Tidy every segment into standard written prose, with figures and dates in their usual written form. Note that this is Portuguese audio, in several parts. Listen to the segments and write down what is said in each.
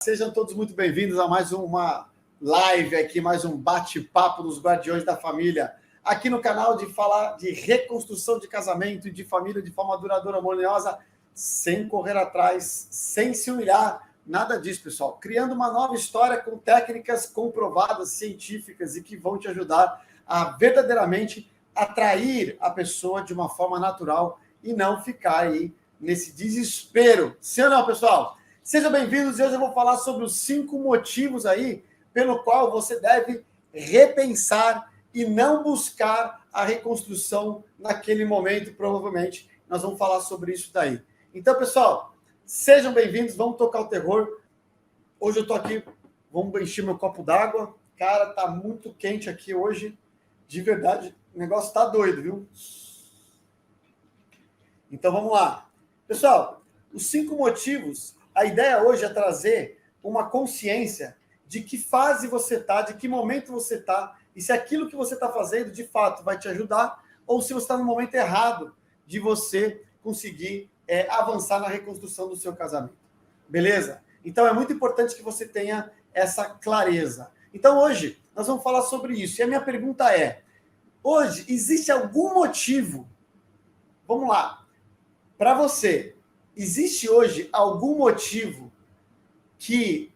Sejam todos muito bem-vindos a mais uma live aqui, mais um bate-papo dos Guardiões da Família, aqui no canal de falar de reconstrução de casamento e de família de forma duradoura, harmoniosa, sem correr atrás, sem se humilhar, nada disso, pessoal. Criando uma nova história com técnicas comprovadas, científicas e que vão te ajudar a verdadeiramente atrair a pessoa de uma forma natural e não ficar aí nesse desespero. Sim ou não, pessoal? Sejam bem-vindos e hoje eu vou falar sobre os 5 motivos aí pelo qual você deve repensar e não buscar a reconstrução naquele momento, provavelmente. Nós vamos falar sobre isso daí. Então, pessoal, sejam bem-vindos, vamos tocar o terror. Hoje eu tô aqui, vamos encher meu copo d'água. Cara, tá muito quente aqui hoje, de verdade, o negócio tá doido, viu? Então, vamos lá. Pessoal, os 5 motivos... A ideia hoje é trazer uma consciência de que fase você está, de que momento você está, e se aquilo que você está fazendo, de fato, vai te ajudar, ou se você está no momento errado de você conseguir avançar na reconstrução do seu casamento. Beleza? Então, é muito importante que você tenha essa clareza. Então, hoje, nós vamos falar sobre isso. E a minha pergunta é, hoje, existe algum motivo, vamos lá, para você... Existe hoje algum motivo que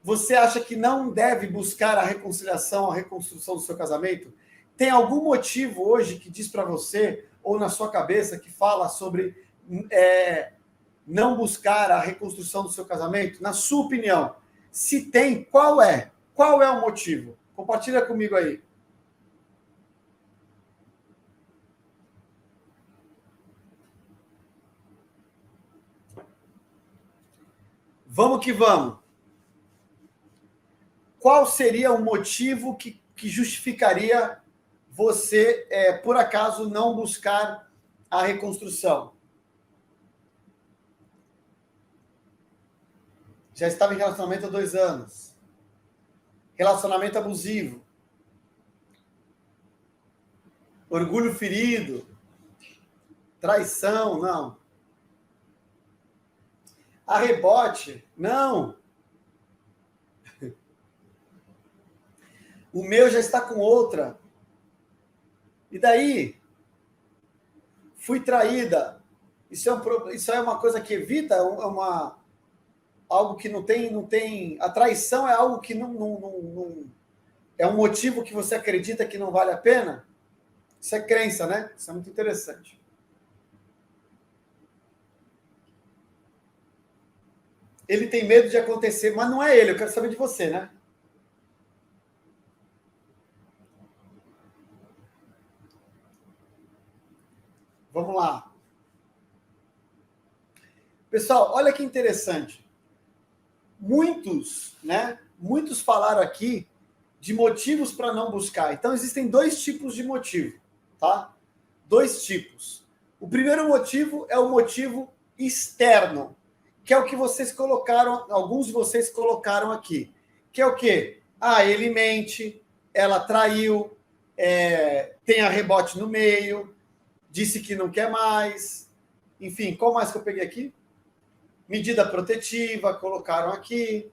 você acha que não deve buscar a reconciliação, a reconstrução do seu casamento? Tem algum motivo hoje que diz para você, ou na sua cabeça, que fala sobre não buscar a reconstrução do seu casamento? Na sua opinião, se tem, qual é? Qual é o motivo? Compartilha comigo aí. Vamos que vamos. Qual seria o motivo que justificaria você, por acaso, não buscar a reconstrução? Já estava em relacionamento há 2 anos. Relacionamento abusivo. Orgulho ferido. Traição, não. A rebote, não. O meu já está com outra. E daí? Fui traída. Isso é uma coisa que evita, algo que não tem... A traição é algo que não... É um motivo que você acredita que não vale a pena? Isso é crença, né? Isso é muito interessante. Ele tem medo de acontecer, mas não é ele, eu quero saber de você, né? Vamos lá. Pessoal, olha que interessante. Muitos falaram aqui de motivos para não buscar. Então, existem 2 tipos de motivo, tá? 2 tipos. O primeiro motivo é o motivo externo, que é o que vocês colocaram, alguns de vocês colocaram aqui, que é o quê? Ah, ele mente, ela traiu, tem a rebote no meio, disse que não quer mais, enfim, qual mais que eu peguei aqui? Medida protetiva, colocaram aqui.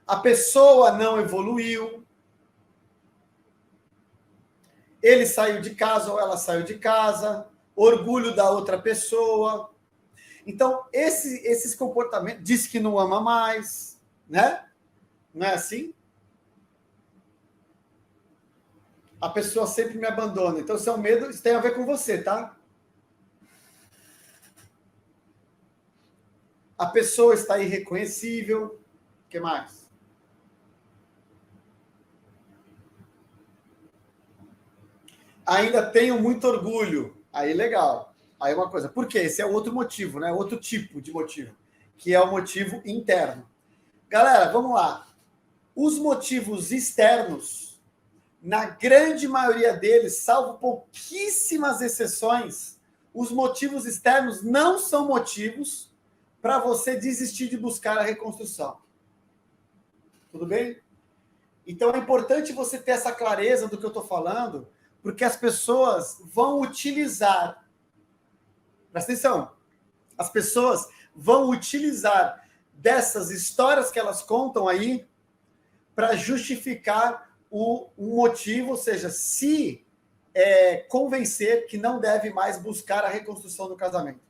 A pessoa não evoluiu. Ele saiu de casa ou ela saiu de casa. Orgulho da outra pessoa. Então, esses comportamentos... Diz que não ama mais, né? Não é assim? A pessoa sempre me abandona. Então, isso é um medo... Isso tem a ver com você, tá? A pessoa está irreconhecível. O que mais? Ainda tenho muito orgulho. Aí, legal. Aí uma coisa. Por quê? Esse é outro motivo, né? Outro tipo de motivo, que é o motivo interno. Galera, vamos lá. Os motivos externos, na grande maioria deles, salvo pouquíssimas exceções, os motivos externos não são motivos para você desistir de buscar a reconstrução. Tudo bem? Então é importante você ter essa clareza do que eu estou falando, porque as pessoas vão utilizar, presta atenção, as pessoas vão utilizar dessas histórias que elas contam aí para justificar um motivo, ou seja, se convencer que não deve mais buscar a reconstrução do casamento.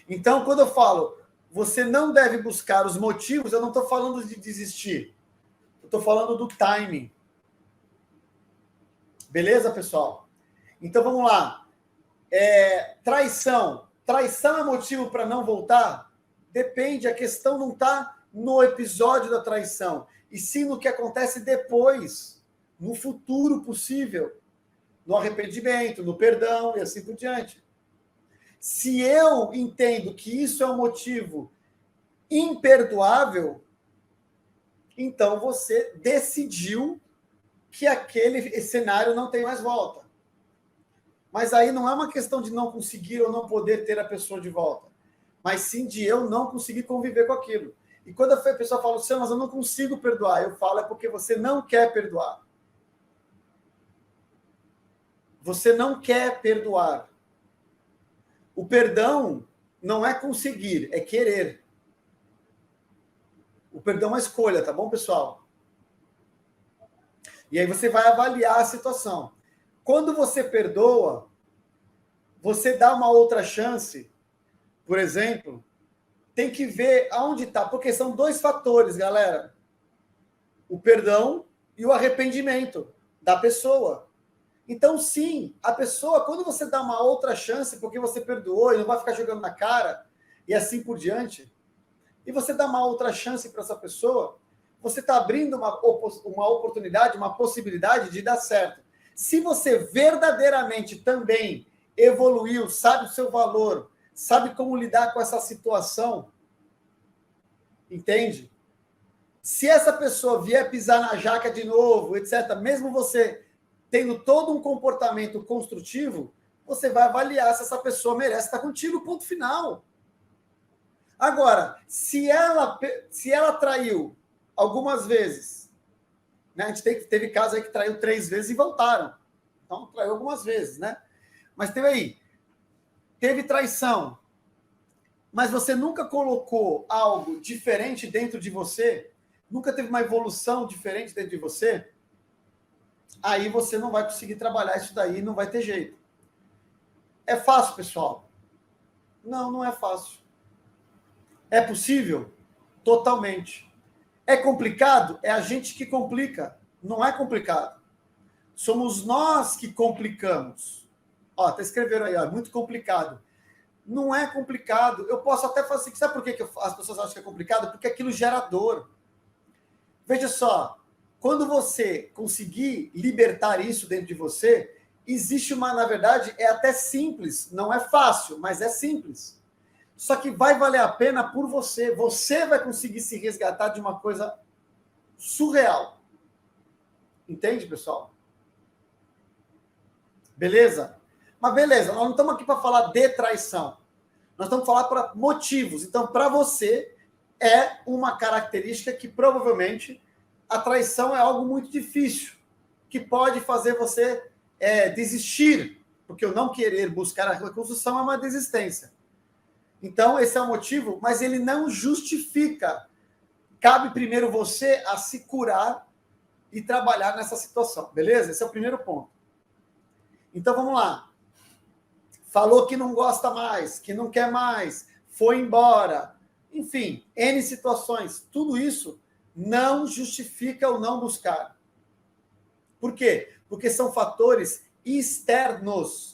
Então, quando eu falo, você não deve buscar os motivos, eu não estou falando de desistir. Eu estou falando do timing. Beleza, pessoal? Então, vamos lá. Traição. Traição é motivo para não voltar? Depende, a questão não está no episódio da traição, e sim no que acontece depois, no futuro possível, no arrependimento, no perdão e assim por diante. Se eu entendo que isso é um motivo imperdoável, então você decidiu que aquele cenário não tem mais volta. Mas aí não é uma questão de não conseguir ou não poder ter a pessoa de volta, mas sim de eu não conseguir conviver com aquilo. E quando a pessoa fala, mas eu não consigo perdoar, eu falo, é porque você não quer perdoar. Você não quer perdoar. O perdão não é conseguir, é querer. O perdão é uma escolha, tá bom, pessoal? E aí você vai avaliar a situação. Quando você perdoa, você dá uma outra chance, por exemplo, tem que ver aonde está, porque são dois fatores, galera. O perdão e o arrependimento da pessoa. Então, sim, a pessoa, quando você dá uma outra chance, porque você perdoou e não vai ficar jogando na cara, e assim por diante, e você dá uma outra chance para essa pessoa, você está abrindo uma oportunidade, uma possibilidade de dar certo. Se você verdadeiramente também evoluiu, sabe o seu valor, sabe como lidar com essa situação, entende? Se essa pessoa vier pisar na jaca de novo, etc., mesmo você tendo todo um comportamento construtivo, você vai avaliar se essa pessoa merece estar contigo, ponto final. Agora, se ela traiu algumas vezes, né? A gente teve casos aí que traiu 3 vezes e voltaram. Então, traiu algumas vezes, né? Mas teve traição, mas você nunca colocou algo diferente dentro de você, nunca teve uma evolução diferente dentro de você, aí você não vai conseguir trabalhar isso daí, não vai ter jeito. É fácil, pessoal? Não, não é fácil. É possível? Totalmente. É complicado? É a gente que complica. Não é complicado. Somos nós que complicamos. Ó, tá escrevendo aí, ó, é muito complicado. Não é complicado. Eu posso até fazer assim, sabe por que as pessoas acham que é complicado? Porque aquilo gera dor. Veja só, quando você conseguir libertar isso dentro de você, existe na verdade, é até simples, não é fácil, mas é simples. Só que vai valer a pena por você. Você vai conseguir se resgatar de uma coisa surreal. Entende, pessoal? Beleza? Mas beleza, nós não estamos aqui para falar de traição. Nós estamos falando para motivos. Então, para você, é uma característica que provavelmente a traição é algo muito difícil, que pode fazer você desistir, porque o não querer buscar a reconstrução é uma desistência. Então, esse é o motivo, mas ele não justifica. Cabe primeiro você a se curar e trabalhar nessa situação, beleza? Esse é o primeiro ponto. Então, vamos lá. Falou que não gosta mais, que não quer mais, foi embora. Enfim, N situações. Tudo isso não justifica o não buscar. Por quê? Porque são fatores externos.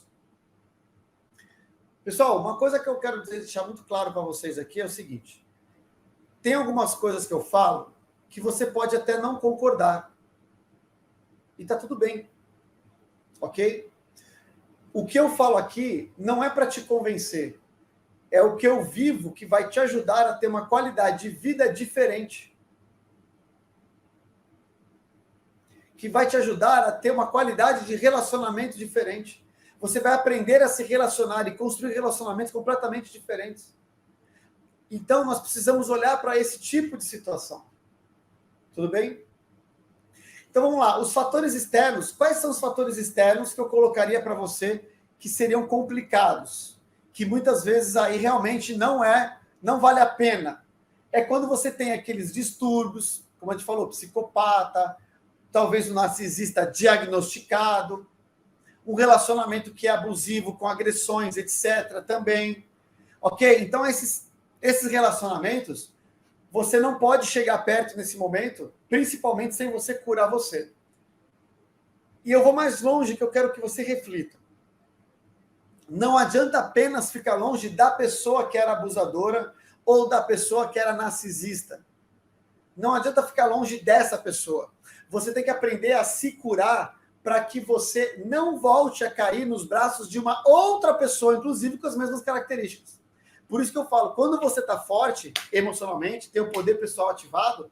Pessoal, uma coisa que eu quero deixar muito claro para vocês aqui é o seguinte. Tem algumas coisas que eu falo que você pode até não concordar. E tá tudo bem. Ok? O que eu falo aqui não é para te convencer. É o que eu vivo que vai te ajudar a ter uma qualidade de vida diferente. Que vai te ajudar a ter uma qualidade de relacionamento diferente. Você vai aprender a se relacionar e construir relacionamentos completamente diferentes. Então, nós precisamos olhar para esse tipo de situação. Tudo bem? Então, vamos lá. Os fatores externos. Quais são os fatores externos que eu colocaria para você que seriam complicados? Que muitas vezes aí realmente não é não vale a pena. É quando você tem aqueles distúrbios, como a gente falou, psicopata, talvez um narcisista diagnosticado, um relacionamento que é abusivo, com agressões, etc. também. Ok? Então, esses relacionamentos, você não pode chegar perto nesse momento, principalmente sem você curar você. E eu vou mais longe, que eu quero que você reflita. Não adianta apenas ficar longe da pessoa que era abusadora ou da pessoa que era narcisista. Não adianta ficar longe dessa pessoa. Você tem que aprender a se curar para que você não volte a cair nos braços de uma outra pessoa, inclusive com as mesmas características. Por isso que eu falo, quando você está forte emocionalmente, tem o poder pessoal ativado,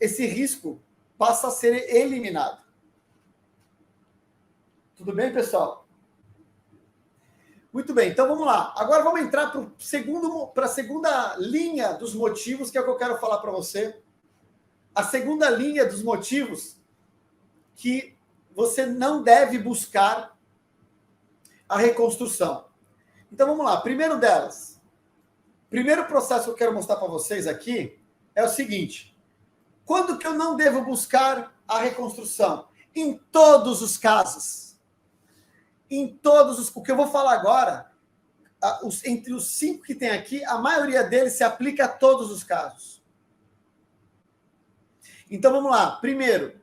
esse risco passa a ser eliminado. Tudo bem, pessoal? Muito bem, então vamos lá. Agora vamos entrar para a segunda linha dos motivos, que é o que eu quero falar para você. A segunda linha dos motivos que você não deve buscar a reconstrução. Então vamos lá. Primeiro delas. Primeiro processo que eu quero mostrar para vocês aqui é o seguinte. Quando que eu não devo buscar a reconstrução? Em todos os casos. Em todos os... O que eu vou falar agora, entre os 5 que tem aqui, a maioria deles se aplica a todos os casos. Então, vamos lá. Primeiro,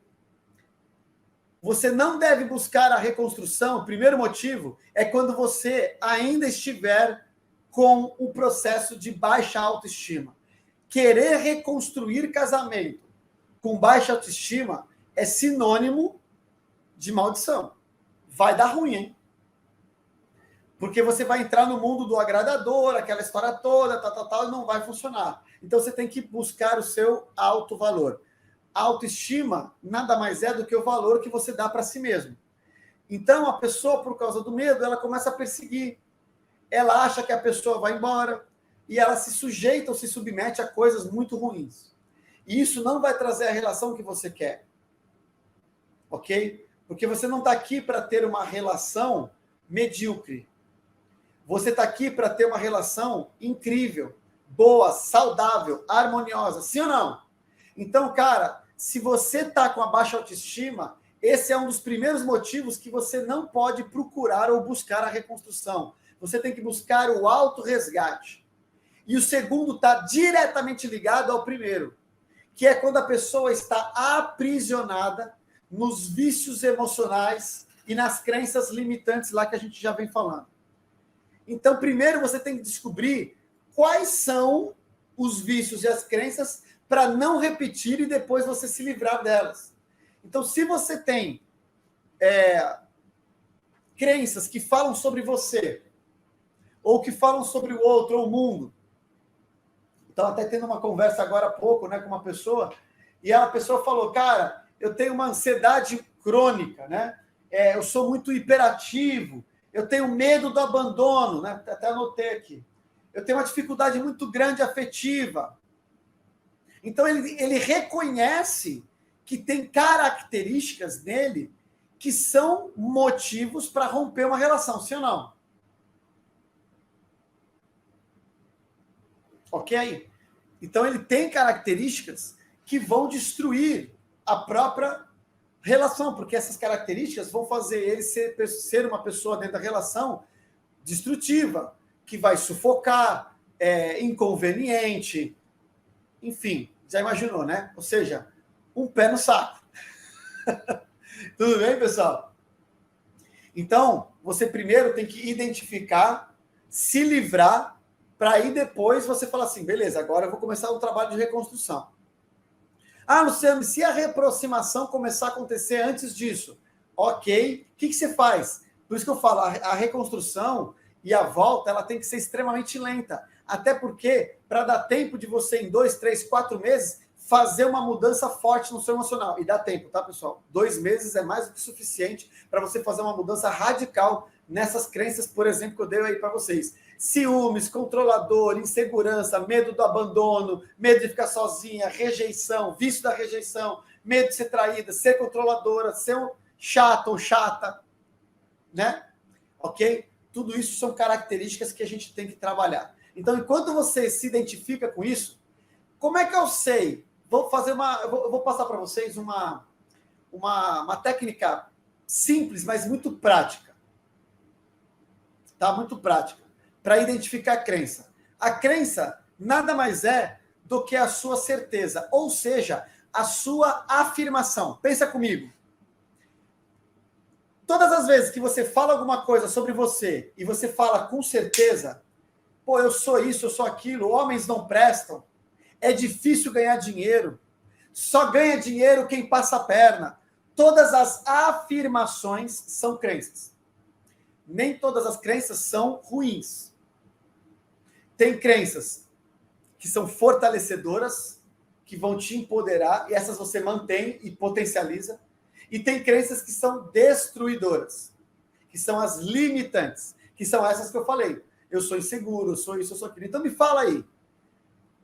você não deve buscar a reconstrução. O primeiro motivo é quando você ainda estiver com o processo de baixa autoestima. Querer reconstruir casamento com baixa autoestima é sinônimo de maldição. Vai dar ruim, hein? Porque você vai entrar no mundo do agradador, aquela história toda, e não vai funcionar. Então, você tem que buscar o seu alto valor. A autoestima nada mais é do que o valor que você dá para si mesmo. Então, a pessoa, por causa do medo, ela começa a perseguir. Ela acha que a pessoa vai embora e ela se sujeita ou se submete a coisas muito ruins. E isso não vai trazer a relação que você quer. Ok? Porque você não está aqui para ter uma relação medíocre. Você está aqui para ter uma relação incrível, boa, saudável, harmoniosa. Sim ou não? Então, cara, se você está com a baixa autoestima, esse é um dos primeiros motivos que você não pode procurar ou buscar a reconstrução. Você tem que buscar o autorresgate. E o segundo está diretamente ligado ao primeiro, que é quando a pessoa está aprisionada nos vícios emocionais e nas crenças limitantes lá que a gente já vem falando. Então, primeiro você tem que descobrir quais são os vícios e as crenças para não repetir e depois você se livrar delas. Então, se você tem crenças que falam sobre você, ou que falam sobre o outro, ou o mundo. Então, até tendo uma conversa agora há pouco, né, com uma pessoa, e a pessoa falou, cara, eu tenho uma ansiedade crônica, né? Eu sou muito hiperativo, eu tenho medo do abandono, né? Até anotei aqui. Eu tenho uma dificuldade muito grande afetiva. Então, ele reconhece que tem características nele que são motivos para romper uma relação, sim ou não? Ok? Então, ele tem características que vão destruir a própria relação, porque essas características vão fazer ele ser uma pessoa dentro da relação destrutiva, que vai sufocar, inconveniente, enfim, já imaginou, né? Ou seja, um pé no saco. Tudo bem, pessoal? Então, você primeiro tem que identificar, se livrar, para aí depois você falar assim, beleza, agora eu vou começar um trabalho de reconstrução. Ah, Luciano, se a reaproximação começar a acontecer antes disso, ok, o que você faz? Por isso que eu falo, a reconstrução e a volta, ela tem que ser extremamente lenta. Até porque, para dar tempo de você, em 2, 3, 4 meses, fazer uma mudança forte no seu emocional. E dá tempo, tá, pessoal? 2 meses é mais do que suficiente para você fazer uma mudança radical nessas crenças, por exemplo, que eu dei aí para vocês. Ciúmes, controlador, insegurança, medo do abandono, medo de ficar sozinha, rejeição, vício da rejeição, medo de ser traída, ser controladora, ser um chato ou chata, né? Ok? Tudo isso são características que a gente tem que trabalhar. Então, enquanto você se identifica com isso, como é que eu sei? Vou passar para vocês uma técnica simples, mas muito prática. Tá? Muito prática. Para identificar a crença. A crença nada mais é do que a sua certeza, ou seja, a sua afirmação. Pensa comigo. Todas as vezes que você fala alguma coisa sobre você e você fala com certeza, pô, eu sou isso, eu sou aquilo, homens não prestam, é difícil ganhar dinheiro, só ganha dinheiro quem passa a perna. Todas as afirmações são crenças. Nem todas as crenças são ruins. Tem crenças que são fortalecedoras, que vão te empoderar, e essas você mantém e potencializa. E tem crenças que são destruidoras, que são as limitantes, que são essas que eu falei. Eu sou inseguro, eu sou isso, eu sou aquilo. Então me fala aí,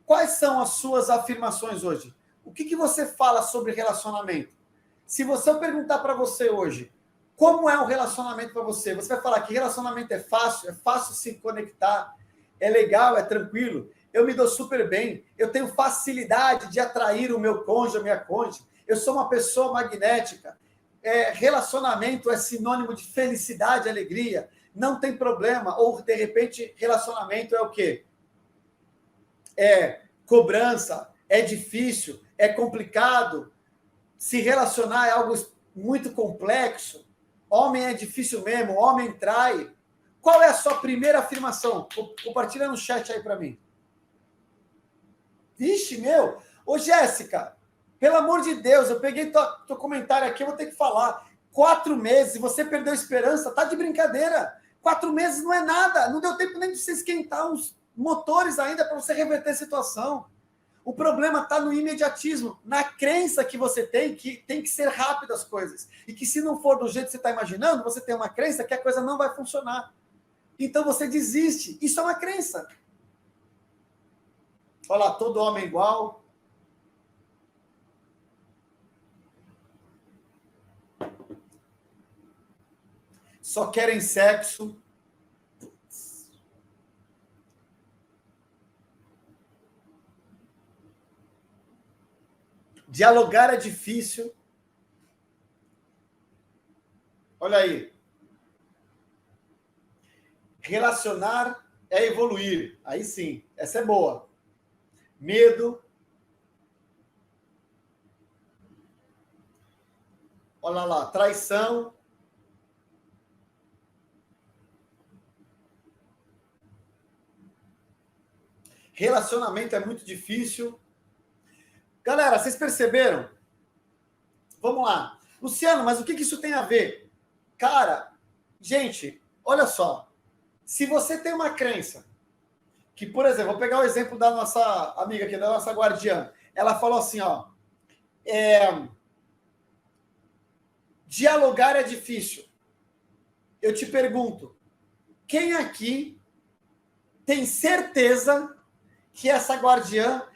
quais são as suas afirmações hoje? O que você fala sobre relacionamento? Se eu perguntar para você hoje, como é um relacionamento para você? Você vai falar que relacionamento é fácil se conectar, é legal, é tranquilo, eu me dou super bem, eu tenho facilidade de atrair o meu cônjuge, a minha cônjuge, eu sou uma pessoa magnética, relacionamento é sinônimo de felicidade, alegria, não tem problema, ou de repente relacionamento é o quê? É cobrança, é difícil, é complicado, se relacionar é algo muito complexo, homem é difícil mesmo, homem trai. Qual é a sua primeira afirmação? Compartilha no chat aí para mim. Vixe, meu! Ô, Jéssica, pelo amor de Deus, eu peguei teu comentário aqui, eu vou ter que falar. 4 meses, você perdeu a esperança, tá de brincadeira. 4 meses não é nada, não deu tempo nem de você esquentar os motores ainda para você reverter a situação. O problema está no imediatismo, na crença que você tem que ser rápido as coisas. E que se não for do jeito que você está imaginando, você tem uma crença que a coisa não vai funcionar. Então você desiste. Isso é uma crença. Olha lá, todo homem é igual. Só querem sexo. Dialogar é difícil. Olha aí. Relacionar é evoluir. Aí sim, essa é boa. Medo. Olha lá, traição. Relacionamento é muito difícil. Galera, vocês perceberam? Vamos lá. Luciano, mas o que isso tem a ver? Cara, gente, olha só. Se você tem uma crença que, por exemplo, vou pegar o exemplo da nossa amiga aqui, da nossa guardiã. Ela falou assim, ó, dialogar é difícil. Eu te pergunto, quem aqui tem certeza que essa guardiã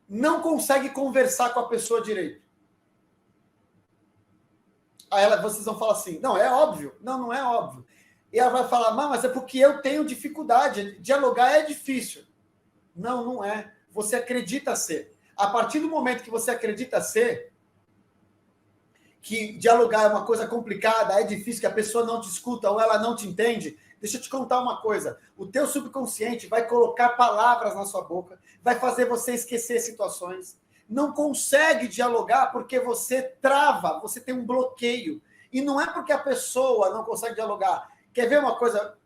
não consegue conversar com a pessoa direito? Aí vocês vão falar assim, não, é óbvio. Não, não é óbvio. E ela vai falar, mas é porque eu tenho dificuldade, dialogar é difícil. Não, não é. Você acredita ser. A partir do momento que você acredita ser, que dialogar é uma coisa complicada, é difícil, que a pessoa não te escuta ou ela não te entende, deixa eu te contar uma coisa. O teu subconsciente vai colocar palavras na sua boca, vai fazer você esquecer situações. Não consegue dialogar porque você trava, você tem um bloqueio. E não é porque a pessoa não consegue dialogar. Quer ver uma coisa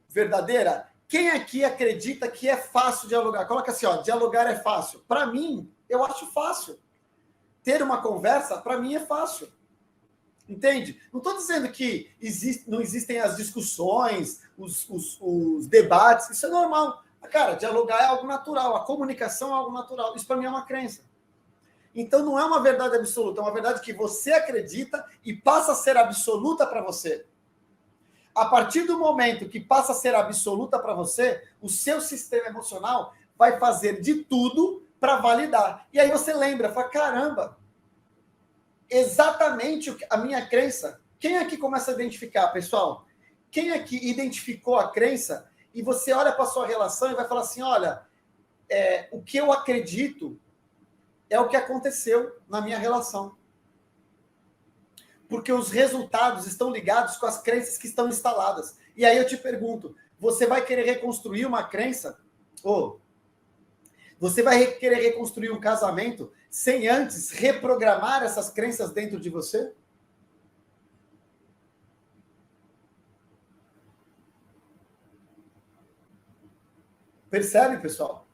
verdadeira? Quem aqui acredita que é fácil dialogar? Coloca assim, ó, dialogar é fácil. Para mim, eu acho fácil. Ter uma conversa, para mim, é fácil. Entende? Não estou dizendo que não existem as discussões, os debates, isso é normal. Cara, dialogar é algo natural, a comunicação é algo natural. Isso para mim é uma crença. Então não é uma verdade absoluta, é uma verdade que você acredita e passa a ser absoluta para você. A partir do momento que passa a ser absoluta para você, o seu sistema emocional vai fazer de tudo para validar. E aí você lembra, fala, caramba, exatamente a minha crença. Quem aqui começa a identificar, pessoal? Quem aqui identificou a crença e você olha para a sua relação e vai falar assim, olha, o que eu acredito é o que aconteceu na minha relação. Porque os resultados estão ligados com as crenças que estão instaladas. E aí eu te pergunto, você vai querer reconstruir uma crença? Ou você vai querer reconstruir um casamento sem antes reprogramar essas crenças dentro de você? Percebe, pessoal?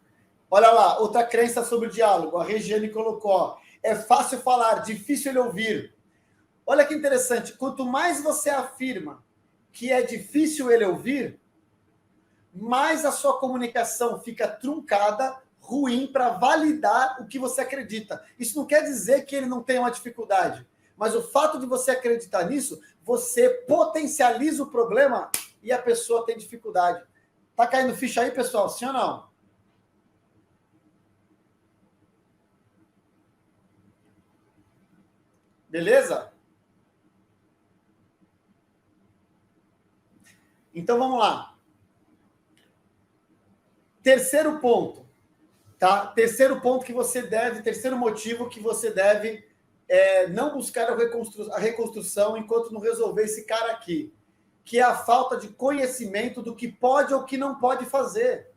Olha lá, outra crença sobre o diálogo. A Regiane colocou, ó, é fácil falar, difícil ele ouvir. Olha que interessante, quanto mais você afirma que é difícil ele ouvir, mais a sua comunicação fica truncada, ruim, para validar o que você acredita. Isso não quer dizer que ele não tenha uma dificuldade, mas o fato de você acreditar nisso, você potencializa o problema e a pessoa tem dificuldade. Tá caindo ficha aí, pessoal? Sim ou não? Beleza? Então vamos lá. Terceiro ponto, tá? Terceiro ponto que você deve, terceiro motivo que você deve não buscar a reconstrução enquanto não resolver esse cara aqui, que é a falta de conhecimento do que pode ou que não pode fazer.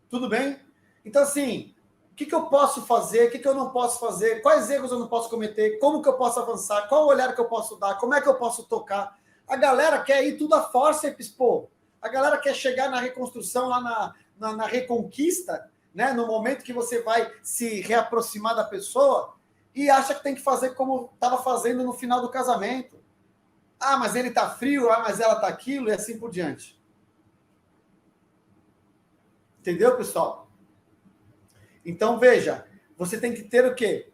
Tudo bem? Então, assim, o que eu posso fazer, o que eu não posso fazer, quais erros eu não posso cometer, como que eu posso avançar, qual olhar que eu posso dar, como é que eu posso tocar. A galera quer ir tudo a forceps, pô. A galera quer chegar na reconstrução, lá na reconquista, né? No momento que você vai se reaproximar da pessoa e acha que tem que fazer como estava fazendo no final do casamento. Ah, mas ele tá frio, ah, mas ela tá aquilo, e assim por diante. Entendeu, pessoal? Então, veja, você tem que ter o quê?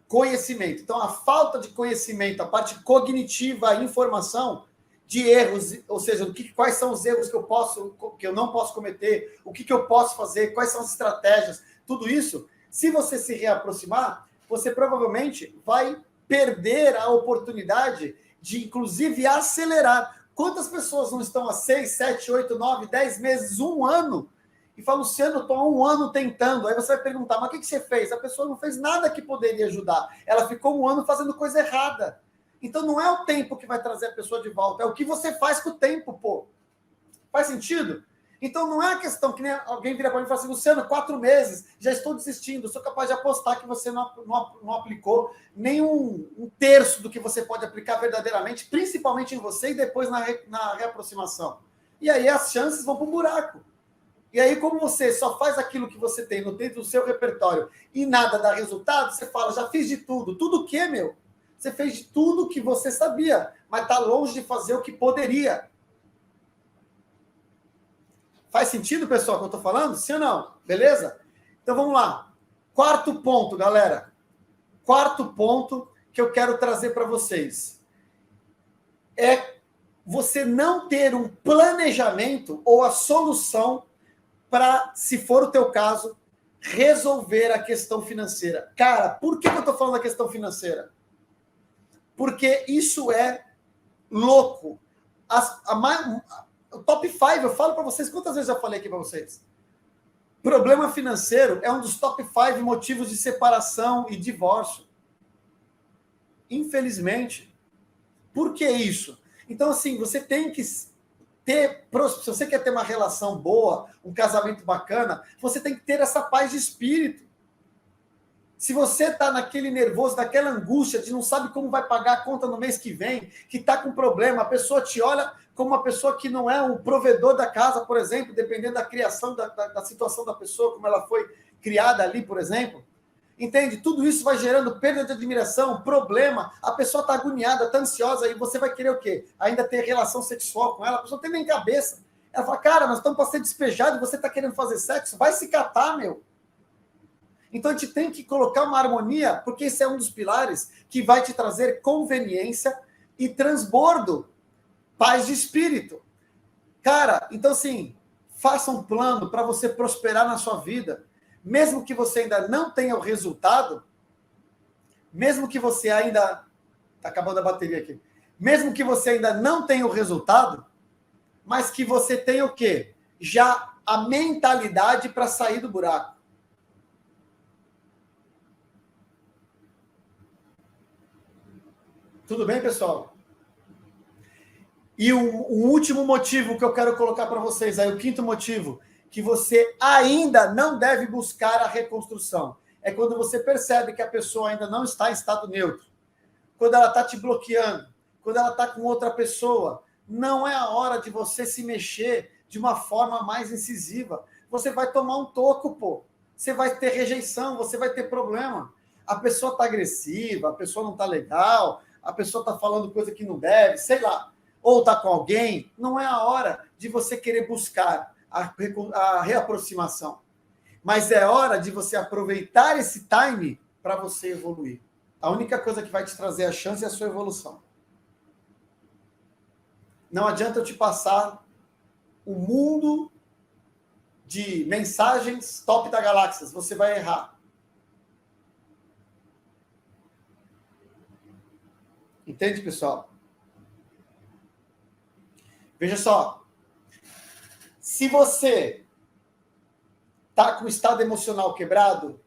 Conhecimento. Então, a falta de conhecimento, a parte cognitiva, a informação de erros, ou seja, quais são os erros que eu não posso cometer, o que eu posso fazer, quais são as estratégias, tudo isso, se você se reaproximar, você provavelmente vai perder a oportunidade de, inclusive, acelerar. Quantas pessoas não estão há 6, 7, 8, 9, 10 meses, um ano, e fala, Luciano, eu estou há um ano tentando. Aí você vai perguntar, mas o que você fez? A pessoa não fez nada que poderia ajudar. Ela ficou um ano fazendo coisa errada. Então não é o tempo que vai trazer a pessoa de volta, é o que você faz com o tempo, pô. Faz sentido? Então não é a questão que nem alguém vira para mim e fala assim, Luciano, 4 meses, já estou desistindo, sou capaz de apostar que você não aplicou nem um terço do que você pode aplicar verdadeiramente, principalmente em você e depois na reaproximação. E aí as chances vão para o buraco. E aí, como você só faz aquilo que você tem dentro do seu repertório e nada dá resultado, você fala, já fiz de tudo. Tudo o quê, meu? Você fez de tudo que você sabia, mas está longe de fazer o que poderia. Faz sentido, pessoal, que eu estou falando? Sim ou não? Beleza? Então, vamos lá. Quarto ponto, galera. Quarto ponto que eu quero trazer para vocês. É você não ter um planejamento ou a solução para, se for o teu caso, resolver a questão financeira. Cara, por que eu estou falando da questão financeira? Porque isso é louco. O top 5, eu falo para vocês, quantas vezes eu falei aqui para vocês? Problema financeiro é um dos top 5 motivos de separação e divórcio. Infelizmente. Por que isso? Então, assim, você tem que se você quer ter uma relação boa, um casamento bacana, você tem que ter essa paz de espírito. Se você está naquele nervoso, naquela angústia de não sabe como vai pagar a conta no mês que vem, que está com problema, a pessoa te olha como uma pessoa que não é o provedor da casa, por exemplo, dependendo da criação, da situação da pessoa, como ela foi criada ali, por exemplo. Entende? Tudo isso vai gerando perda de admiração, problema, a pessoa está agoniada, está ansiosa, e você vai querer o quê? Ainda ter relação sexual com ela, a pessoa tem nem cabeça. Ela fala, cara, nós estamos para ser despejados, você está querendo fazer sexo? Vai se catar, meu. Então a gente tem que colocar uma harmonia, porque esse é um dos pilares que vai te trazer conveniência e transbordo, paz de espírito. Cara, então assim, faça um plano para você prosperar na sua vida. Mesmo que você ainda não tenha o resultado, mesmo que você ainda... Está acabando a bateria aqui. Mesmo que você ainda não tenha o resultado, mas que você tem o quê? Já a mentalidade para sair do buraco. Tudo bem, pessoal? E o último motivo que eu quero colocar para vocês, aí o quinto motivo, que você ainda não deve buscar a reconstrução. É quando você percebe que a pessoa ainda não está em estado neutro. Quando ela está te bloqueando, quando ela está com outra pessoa, não é a hora de você se mexer de uma forma mais incisiva. Você vai tomar um toco, pô. Você vai ter rejeição, você vai ter problema. A pessoa está agressiva, a pessoa não está legal, a pessoa está falando coisa que não deve, sei lá. Ou está com alguém, não é a hora de você querer buscar a reaproximação. Mas é hora de você aproveitar esse time para você evoluir. A única coisa que vai te trazer a chance é a sua evolução. Não adianta eu te passar o mundo de mensagens top da galáxia. Você vai errar. Entende, pessoal? Veja só. Se você está com o estado emocional quebrado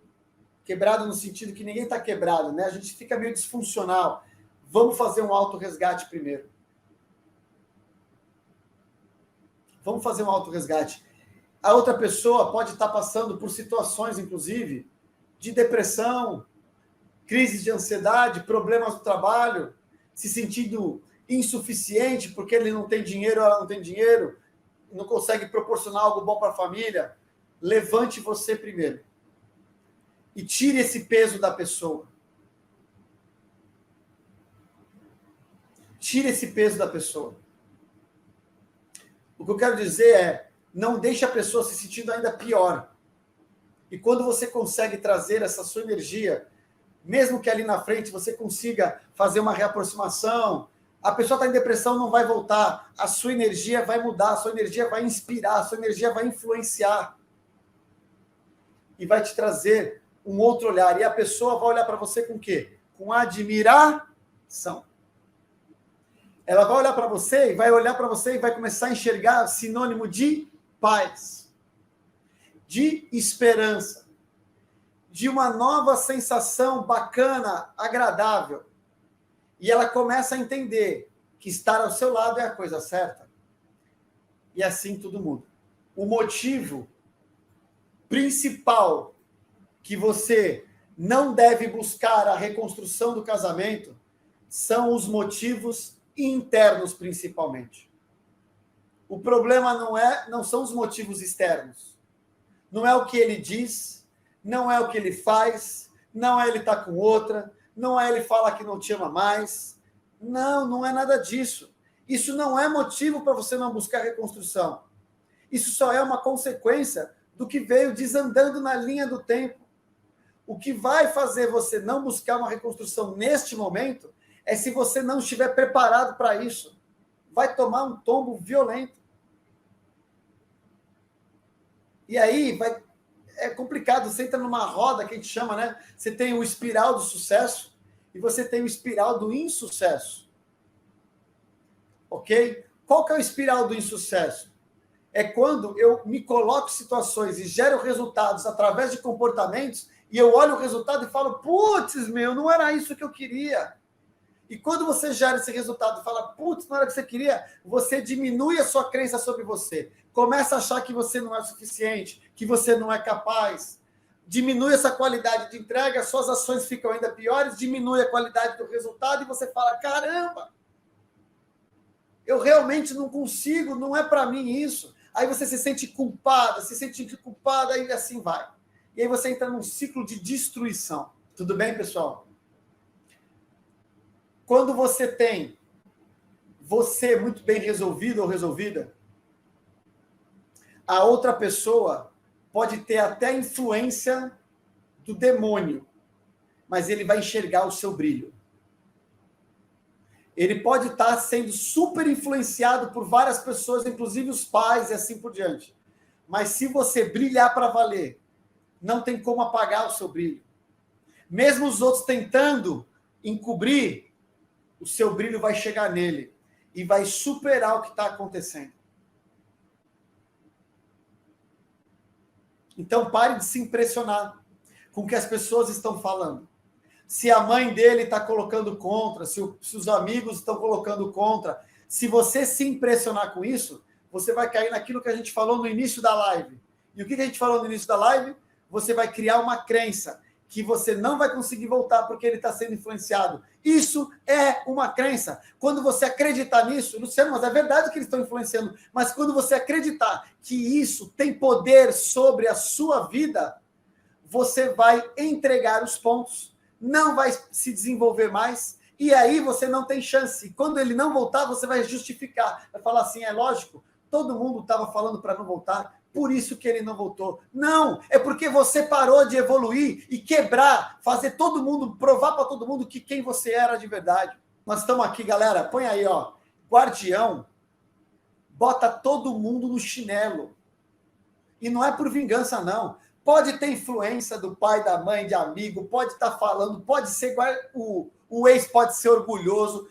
no sentido que ninguém está quebrado, né? A gente fica meio disfuncional. Vamos fazer um autorresgate primeiro. Vamos fazer um autorresgate. A outra pessoa pode estar passando por situações, inclusive, de depressão, crises de ansiedade, problemas no trabalho, se sentindo insuficiente porque ele não tem dinheiro, ela não tem dinheiro, não consegue proporcionar algo bom para a família. Levante você primeiro. E tire esse peso da pessoa. Tire esse peso da pessoa. O que eu quero dizer é, não deixe a pessoa se sentindo ainda pior. E quando você consegue trazer essa sua energia, mesmo que ali na frente você consiga fazer uma reaproximação, a pessoa está em depressão, não vai voltar, a sua energia vai mudar, a sua energia vai inspirar, a sua energia vai influenciar. E vai te trazer um outro olhar. E a pessoa vai olhar para você com o quê? Com admiração. Ela vai olhar para você e vai começar a enxergar sinônimo de paz, de esperança, de uma nova sensação bacana, agradável. E ela começa a entender que estar ao seu lado é a coisa certa. E assim tudo muda. O motivo principal que você não deve buscar a reconstrução do casamento são os motivos internos, principalmente. O problema não são os motivos externos. Não é o que ele diz, não é o que ele faz, não é ele estar com outra, não é ele falar que não te ama mais. Não, não é nada disso. Isso não é motivo para você não buscar reconstrução. Isso só é uma consequência do que veio desandando na linha do tempo. O que vai fazer você não buscar uma reconstrução neste momento é se você não estiver preparado para isso. Vai tomar um tombo violento. E aí é complicado, você entra numa roda que a gente chama, né? Você tem o espiral do sucesso e você tem o espiral do insucesso. Ok? Qual que é o espiral do insucesso? É quando eu me coloco em situações e gero resultados através de comportamentos e eu olho o resultado e falo, putz, não era isso que eu queria. E quando você gera esse resultado e fala, putz, não era o que você queria, você diminui a sua crença sobre você. Começa a achar que você não é suficiente, que você não é capaz. Diminui essa qualidade de entrega, suas ações ficam ainda piores, diminui a qualidade do resultado e você fala, caramba, eu realmente não consigo, não é para mim isso. Aí você se sente culpada e assim vai. E aí você entra num ciclo de destruição. Tudo bem, pessoal? Quando você tem você muito bem resolvido ou resolvida, a outra pessoa pode ter até influência do demônio, mas ele vai enxergar o seu brilho. Ele pode estar sendo super influenciado por várias pessoas, inclusive os pais e assim por diante. Mas se você brilhar para valer, não tem como apagar o seu brilho. Mesmo os outros tentando encobrir, o seu brilho vai chegar nele e vai superar o que está acontecendo. Então pare de se impressionar com o que as pessoas estão falando. Se a mãe dele está colocando contra, se os amigos estão colocando contra, se você se impressionar com isso, você vai cair naquilo que a gente falou no início da live. E o que a gente falou no início da live? Você vai criar uma crença que você não vai conseguir voltar porque ele está sendo influenciado. Isso é uma crença. Quando você acreditar nisso, Luciano, mas é verdade que eles estão influenciando, mas quando você acreditar que isso tem poder sobre a sua vida, você vai entregar os pontos, não vai se desenvolver mais, e aí você não tem chance. Quando ele não voltar, você vai justificar. Vai falar assim, é lógico, todo mundo estava falando para não voltar, por isso que ele não voltou. Não, é porque você parou de evoluir e quebrar, fazer todo mundo, provar para todo mundo que quem você era de verdade. Nós estamos aqui, galera, põe aí, ó, Guardião, bota todo mundo no chinelo. E não é por vingança, não. Pode ter influência do pai, da mãe, de amigo, pode estar falando, pode ser igual o ex, pode ser orgulhoso.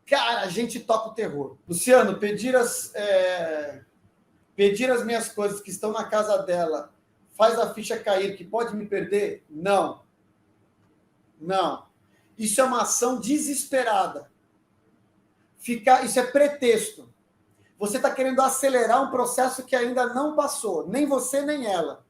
Cara, a gente toca o terror. Luciano, pedir as minhas coisas que estão na casa dela faz a ficha cair, que pode me perder? Não. Não. Isso é uma ação desesperada. Isso é pretexto. Você está querendo acelerar um processo que ainda não passou. Nem você, nem ela.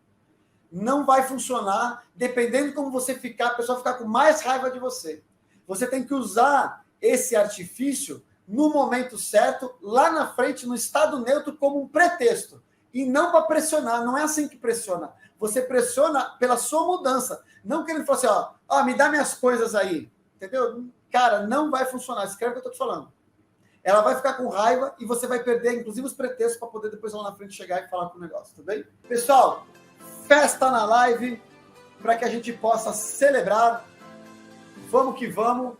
Não vai funcionar. Dependendo de como você ficar, a pessoa ficar com mais raiva de você. Você tem que usar esse artifício no momento certo, lá na frente, no estado neutro, como um pretexto. E não para pressionar, não é assim que pressiona. Você pressiona pela sua mudança. Não querendo falar assim, ó, me dá minhas coisas aí. Entendeu? Cara, não vai funcionar. Escreve o que eu estou te falando. Ela vai ficar com raiva e você vai perder, inclusive, os pretextos para poder depois lá na frente chegar e falar com o negócio, tudo bem? Pessoal, festa na live para que a gente possa celebrar. Vamos que vamos.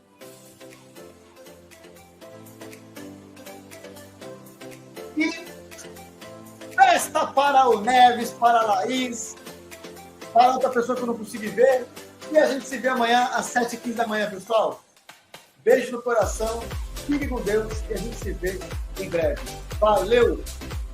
E festa para o Neves, para a Laís, para outra pessoa que eu não consegui ver. E a gente se vê amanhã às 7h15 da manhã, pessoal. Beijo no coração, fique com Deus e a gente se vê em breve. Valeu!